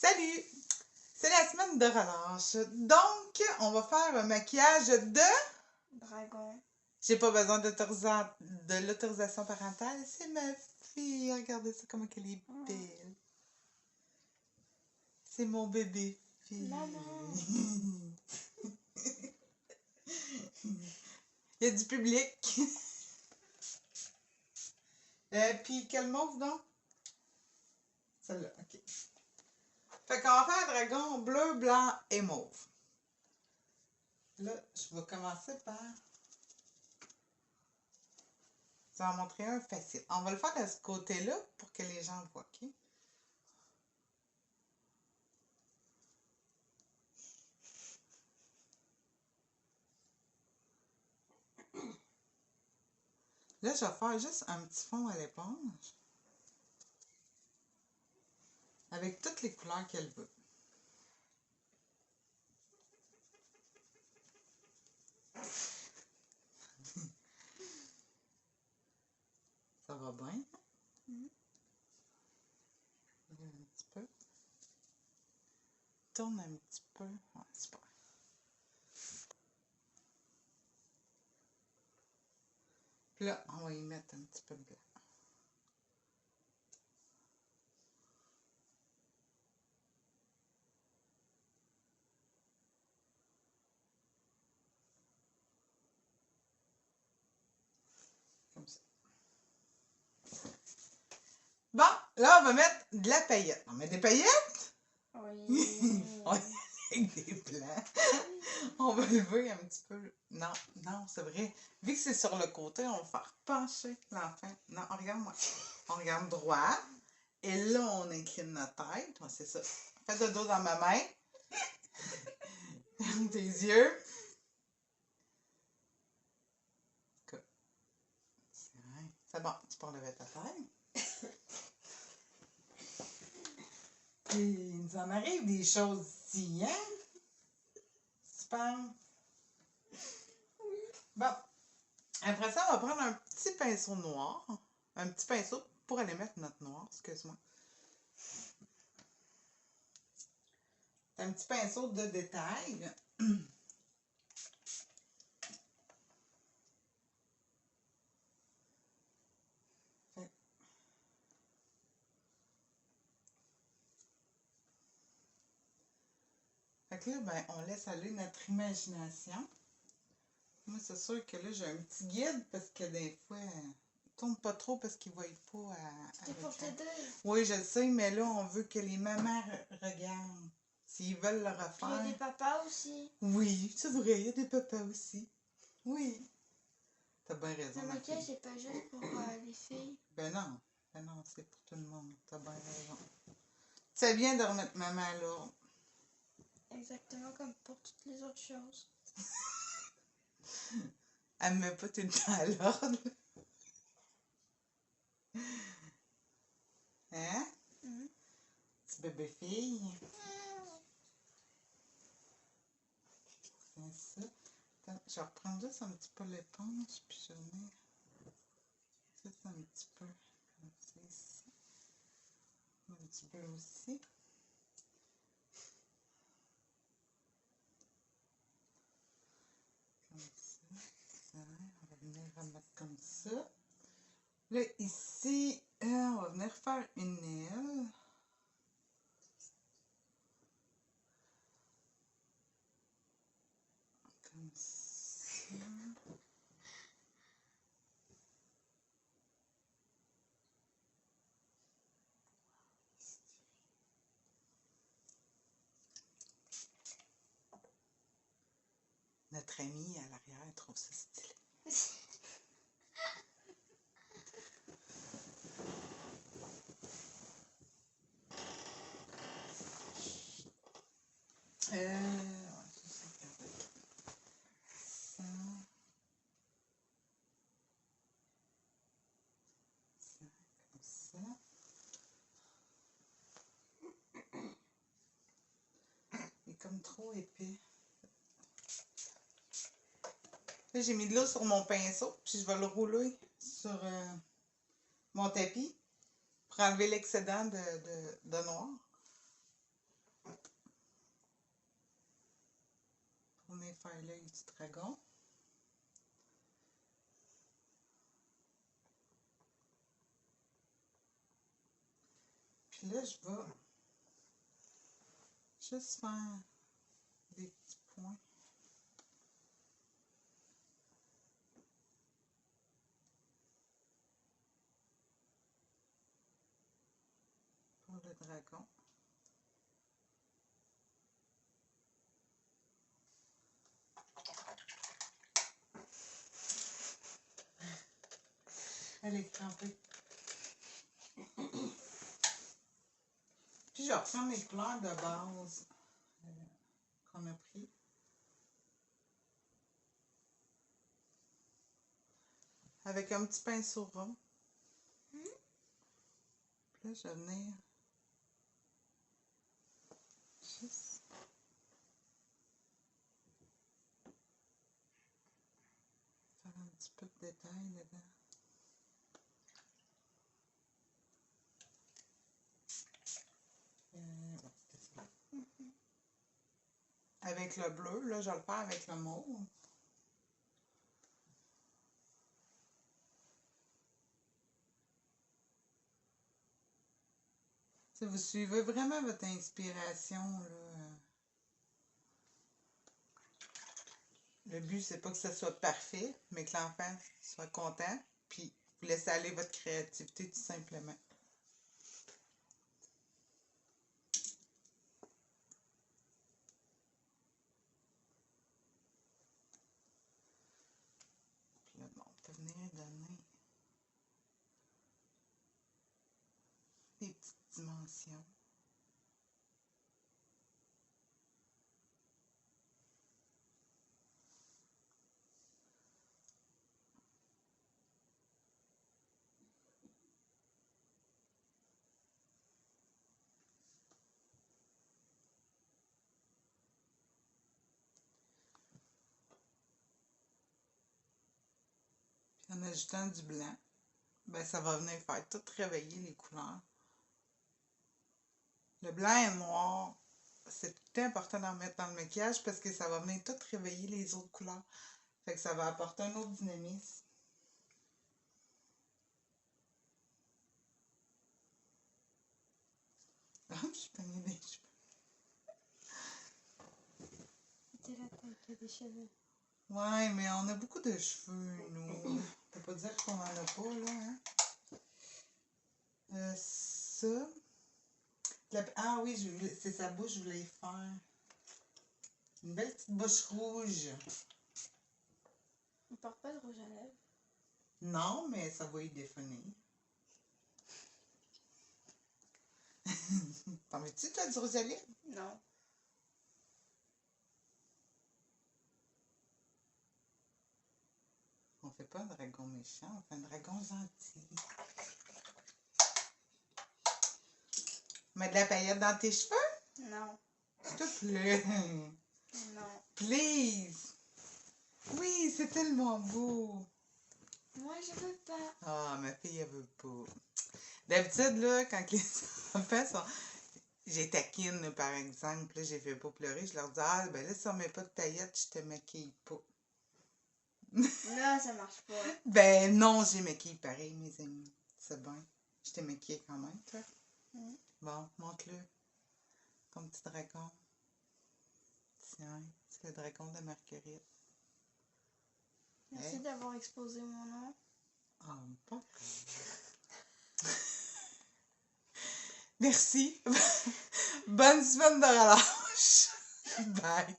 Salut! C'est la semaine de relâche. Donc, on va faire un maquillage de... Dragon. J'ai pas besoin de l'autorisation parentale. C'est ma fille. Regardez ça, comment elle est belle. C'est mon bébé fille. Maman. Il y a du public. Puis, quel mauve, donc? Celle-là, OK. Fait qu'on va faire un dragon bleu, blanc et mauve. Là, je vais commencer par... Je vais en montrer un facile. On va le faire de ce côté-là pour que les gens voient, OK? Là, je vais faire juste un petit fond à l'éponge. Avec toutes les couleurs qu'elle veut. Ça va bien? Un petit peu. Tourne un petit peu. Ouais, super. Puis là, on va y mettre un petit peu de blanc. Comme ça. Bon, là, on va mettre de la paillette. On met des paillettes? Oui. On y avec des blancs. On va lever un petit peu. Non, non, c'est vrai. Vu que c'est sur le côté, on va faire pencher l'enfant. Non, regarde-moi. On regarde droit. Et là, on incline notre tête. Ouais, c'est ça. Fais le dos dans ma main. Ferme tes yeux. C'est bon, tu peux enlever ta tête. Puis, il nous en arrive des choses ici, hein? Super. Bon. Après ça, on va prendre un petit pinceau noir. Un petit pinceau pour aller mettre notre noir, excuse-moi. Un petit pinceau de détail. Fait que là, ben, on laisse aller notre imagination. Moi, c'est sûr que là, j'ai un petit guide parce que des fois, tourne pas trop parce qu'ils ne voient pas C'est pour t'aider. Oui, je le sais, mais là, on veut que les mamans regardent. S'ils veulent le refaire. Puis il y a des papas aussi. Oui, c'est vrai, il y a des papas aussi. Oui. T'as bien raison. Le maquillage, c'est pas juste pour les filles. Ben non, c'est pour tout le monde. T'as bien raison. C'est bien de remettre maman à l'ordre. Exactement comme pour toutes les autres choses. Elle me met pas tout le temps à l'ordre. Hein? Petit bébé fille. C'est ça. Attends, je vais reprendre juste un petit peu l'éponge, puis je vais venir juste un petit peu comme ça ici. Un petit peu aussi. Comme ça. On va venir remettre comme ça. Là, ici, on va venir faire une aile. Comme ça. Notre amie à l'arrière trouve ça stylé. Ouais, je sais, regardez. Ça. Ça, comme ça. Il est comme trop épais. Là, j'ai mis de l'eau sur mon pinceau, puis je vais le rouler sur mon tapis pour enlever l'excédent de noir. pour venir faire l'œil du dragon. Puis là, je vais juste faire des petits points. Pour le dragon. Elle est crampée. Puis je reprends mes couleurs de base qu'on a pris. Avec un petit pinceau rond. Puis là, je vais venir juste faire un petit peu de détail dedans. Avec le bleu, là, je vais le faire avec le mauve. Si vous suivez vraiment votre inspiration, là, le but, c'est pas que ça soit parfait, mais que l'enfant soit content, puis vous laissez aller votre créativité tout simplement. Puis là, bon, on peut venir donner des petites dimensions. Puis en ajoutant du blanc, ben ça va venir faire tout réveiller les couleurs. Le blanc et le noir, c'est tout important d'en mettre dans le maquillage parce que ça va venir tout réveiller les autres couleurs. Fait que ça va apporter un autre dynamisme. Ah, je suis pognée des cheveux. T'es la taille qui a des cheveux. Ouais, mais on a beaucoup de cheveux, nous. On peut pas dire qu'on en a pas, là, hein? Ça. Ah oui, c'est sa bouche, je voulais y faire. Une belle petite bouche rouge. On porte pas de rouge à lèvres. Non, mais ça va y définir. T'en mets-tu, toi, du rouge à lèvres? Non. On fait pas un dragon méchant, on fait un dragon gentil. Mets de la paillette dans tes cheveux? Non. S'il te plaît. Non. Please. Oui, c'est tellement beau. Moi, je veux pas. Ah, ma fille, elle veut pas. D'habitude, là, quand les enfants sont... J'ai taquine, là, par exemple, là, j'ai fait pas pleurer, je leur dis, ah, ben là, si on met pas de paillettes, je te maquille pas. Là, ça marche pas. Ben non, j'ai maquillé pareil, mes amis. C'est bon. Je t'ai maquillé quand même, toi. Bon, montre-le. Ton petit dragon. Tiens, c'est le dragon de Marguerite. Merci d'avoir exposé mon nom. Ah, pas. Merci. Bonne semaine de relâche. Bye.